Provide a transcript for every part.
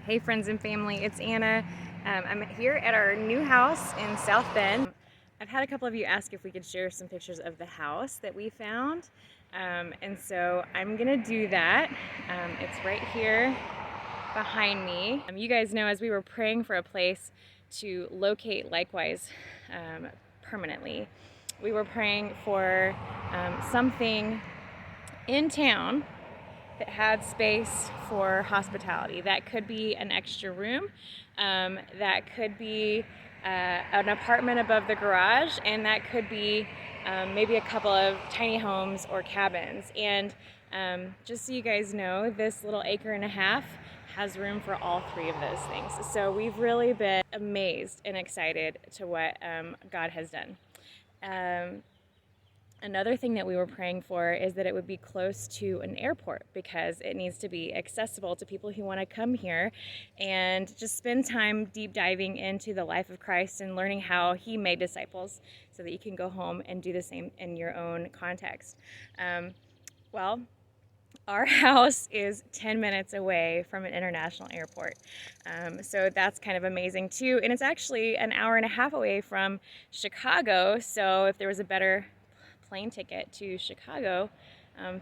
Hey friends and family, it's Anna. I'm here at our new house in South Bend. I've had a couple of you ask if we could share some pictures of the house that we found. And so I'm gonna do that. It's right here behind me. You guys know as we were praying for a place to locate likewise permanently, we were praying for something in town that had space for hospitality. That could be an extra room, that could be an apartment above the garage, and that could be maybe a couple of tiny homes or cabins. And just so you guys know, this little acre and a half has room for all three of those things. So we've really been amazed and excited to what God has done. Another thing that we were praying for is that it would be close to an airport, because it needs to be accessible to people who want to come here and just spend time deep diving into the life of Christ and learning how he made disciples, so that you can go home and do the same in your own context. Well, our house is 10 minutes away from an international airport. So that's kind of amazing too. And it's actually an hour and a half away from Chicago. So if there was a better plane ticket to Chicago,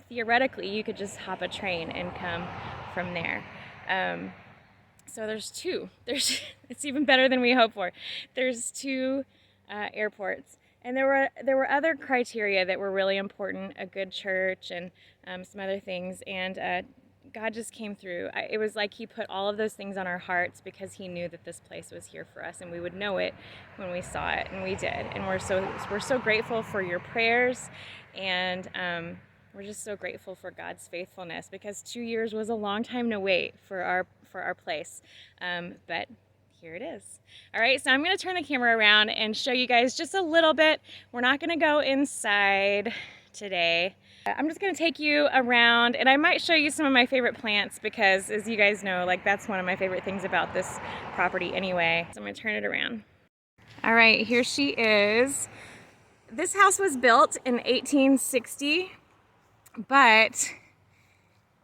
theoretically you could just hop a train and come from there. So there's two. It's even better than we hoped for. There's two airports. And there were other criteria that were really important, a good church and some other things, and God just came through. It was like he put all of those things on our hearts because he knew that this place was here for us, and we would know it when we saw it, and we did. And we're so grateful for your prayers, and we're just so grateful for God's faithfulness, because 2 years was a long time to wait for our place, but here it is. All right, so I'm going to turn the camera around and show you guys just a little bit. We're not going to go inside today. I'm just going to take you around, and I might show you some of my favorite plants, because as you guys know, like, that's one of my favorite things about this property anyway. So I'm going to turn it around. All right, here she is. This house was built in 1860, but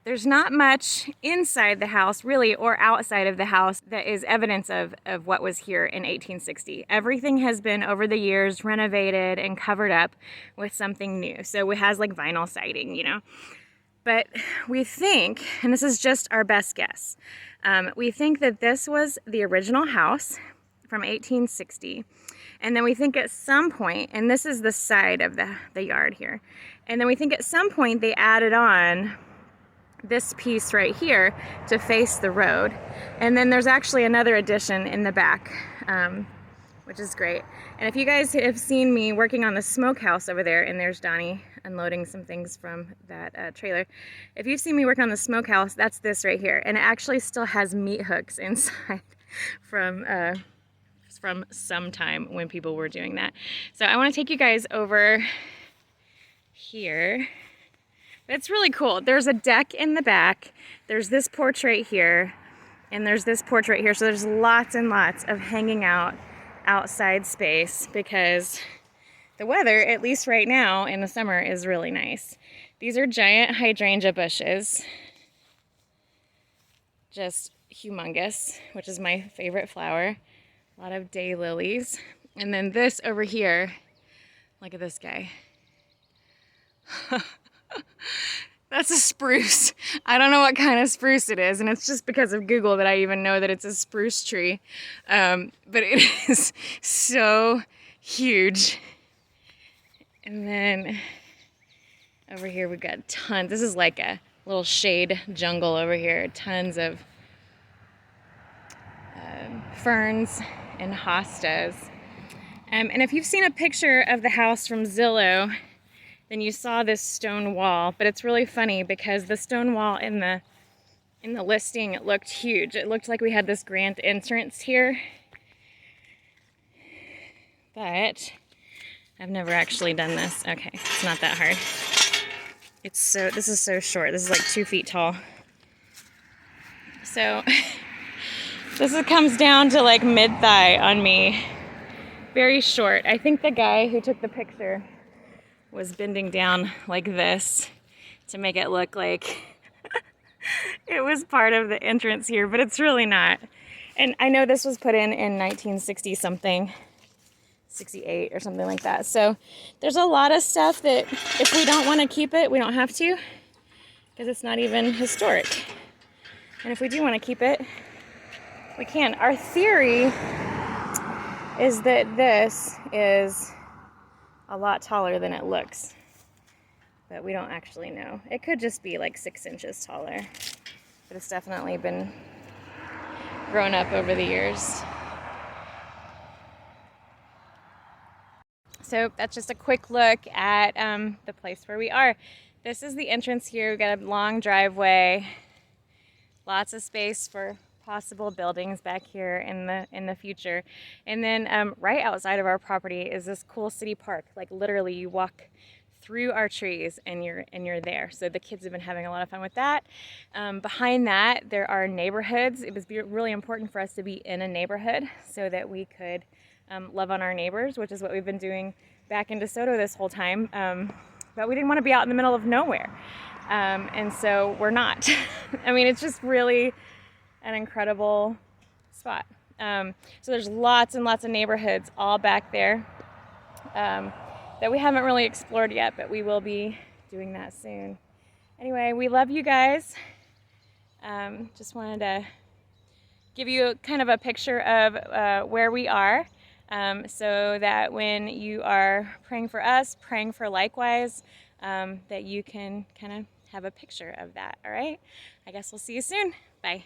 there's not much inside the house, really, or outside of the house that is evidence of what was here in 1860. Everything has been, over the years, renovated and covered up with something new. So it has like vinyl siding, you know. But we think, and this is just our best guess, we think that this was the original house from 1860. And then we think at some point, and this is the side of the yard here, and then we think at some point they added on this piece right here to face the road. And then there's actually another addition in the back, which is great. And if you guys have seen me working on the smokehouse over there, and there's Donnie unloading some things from that trailer. If you've seen me work on the smokehouse, that's this right here. And it actually still has meat hooks inside from some time when people were doing that. So I want to take you guys over here. It's really cool. There's a deck in the back. There's this porch right here, and there's this porch right here. So there's lots and lots of hanging out outside space, because the weather, at least right now in the summer, is really nice. These are giant hydrangea bushes. Just humongous, which is my favorite flower. A lot of daylilies. And then this over here, look at this guy. That's a spruce. I don't know what kind of spruce it is, and it's just because of Google that I even know that it's a spruce tree. But it is so huge. And then over here we've got tons. This is like a little shade jungle over here. Tons of ferns and hostas. And if you've seen a picture of the house from Zillow, then you saw this stone wall. But it's really funny, because the stone wall in the listing, it looked huge. It looked like we had this grand entrance here. But I've never actually done this. Okay, it's not that hard. This is so short. This is like 2 feet tall. So comes down to like mid-thigh on me. Very short. I think the guy who took the picture was bending down like this to make it look like it was part of the entrance here, but it's really not. And I know this was put in 1960 something, 68 or something like that. So there's a lot of stuff that if we don't want to keep it, we don't have to, because it's not even historic. And if we do want to keep it, we can. Our theory is that this is a lot taller than it looks, but we don't actually know. It could just be like 6 inches taller, but it's definitely been grown up over the years. So that's just a quick look at the place where we are. This is the entrance here. We've got a long driveway, lots of space for possible buildings back here in the future. And then right outside of our property is this cool city park. Like literally you walk through our trees and you're there. So the kids have been having a lot of fun with that. Behind that there are neighborhoods. It was really important for us to be in a neighborhood so that we could love on our neighbors, which is what we've been doing back in DeSoto this whole time. But we didn't want to be out in the middle of nowhere. And so we're not. I mean, it's just really an incredible spot. So there's lots and lots of neighborhoods all back there that we haven't really explored yet, but we will be doing that soon. Anyway, we love you guys. Just wanted to give you kind of a picture of where we are, so that when you are praying for us, praying for likewise, that you can kind of have a picture of that. All right? I guess we'll see you soon. Bye.